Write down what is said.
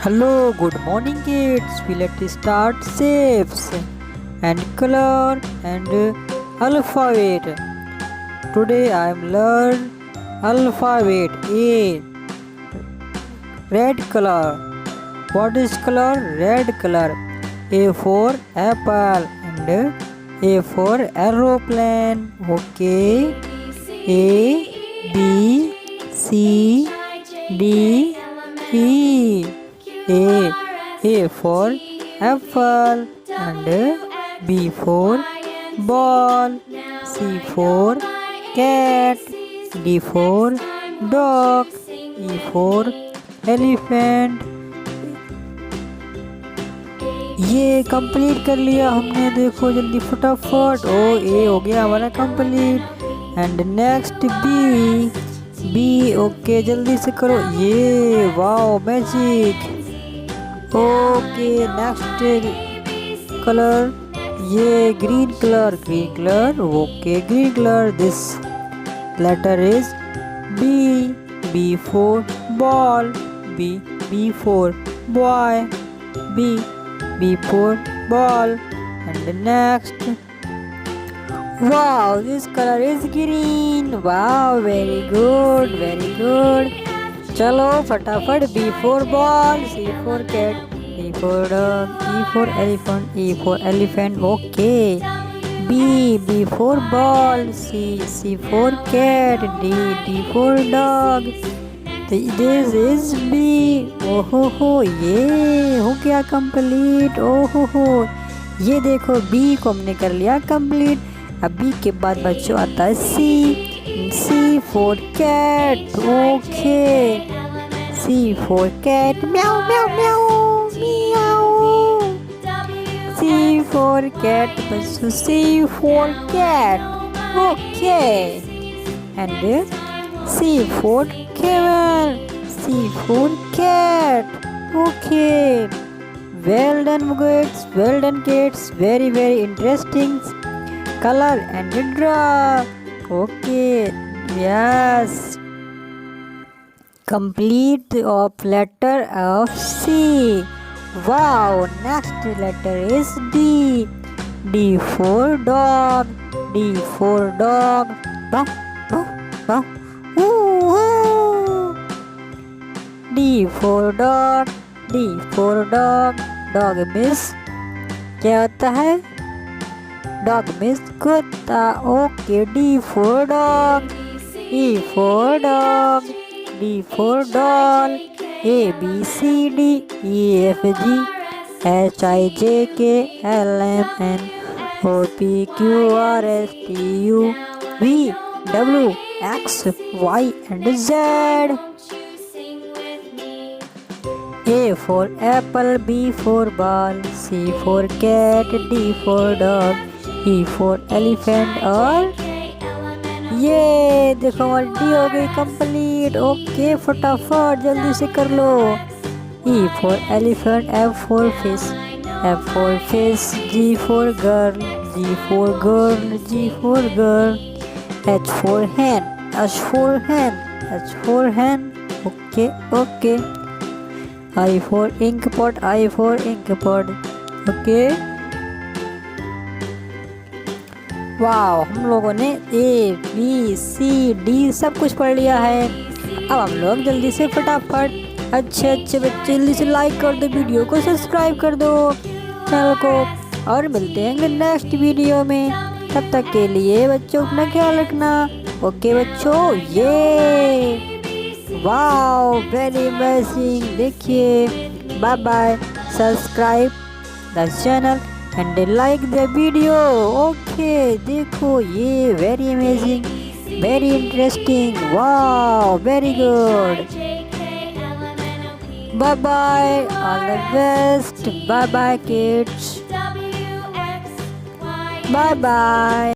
Hello, good morning kids. Let's start shapes and color and alphabet. Today I am learn alphabet A. Red color. What is color? Red color. A for apple and A for aeroplane. Okay. A B C D E. A for apple and B for ball, C for cat, D for dog, E for elephant. ये complete कर लिया हमने, देखो जल्दी फटाफट। ओ ए हो गया हमारा complete. And next B okay जल्दी से करो। ये wow magic. Okay next colour, ये green colour okay green colour. This letter is B for ball, B for boy, B for ball. And next wow, this color is green. Wow, very good. चलो फटाफट। B for ball, C for cat, D for dog, E for elephant, E for elephant. Okay. B for ball, C for cat, D for dog. This is B. ओहो हो, ये हो गया complete. ओहो हो, ये देखो B को हमने कर लिया कंप्लीट। अब B के बाद बच्चों आता है C for cat। Okay, C for cat, म्याऊ म्याऊ म्याऊ म्याऊ। C for cat बच्चों, C for cat। Okay, and C for camel, C for cat। Okay, well done kids, very interesting color and draw. Okay, yes, complete of letter of C. Wow, next letter is D for dog, bow, bow. Ooh. D for dog, dog means क्या होता है? Dog means कुत्ता। Okay, D for dog, E for dog, D for doll, A B C D E F G H I J K L M N O P Q R S T U V W X Y and Z. A for apple, B for ball, C for cat, D for dog, E for elephant। और ये देखो हमारी D हो गई complete. Okay, फटाफट जल्दी से कर लो। E for elephant, F for fish, G for girl, G for girl, H for hen, okay. I for ink pot, okay. Wow, हम लोगों ने A B C D सब कुछ पढ़ लिया है। अब हम लोग जल्दी से फटाफट अच्छे बच्चे जल्दी से लाइक कर दो, वीडियो को सब्सक्राइब कर दो चैनल को, और मिलते हैं नेक्स्ट वीडियो में। तब तक के लिए बच्चों अपना ख्याल रखना। ओके बच्चों, ये वाओ वेरी अमेजिंग। देखिए, bye bye, subscribe the channel and like the video. Okay, देखो ये very amazing, very interesting. Wow, very good. Bye bye, all the best. Bye bye kids. Bye bye.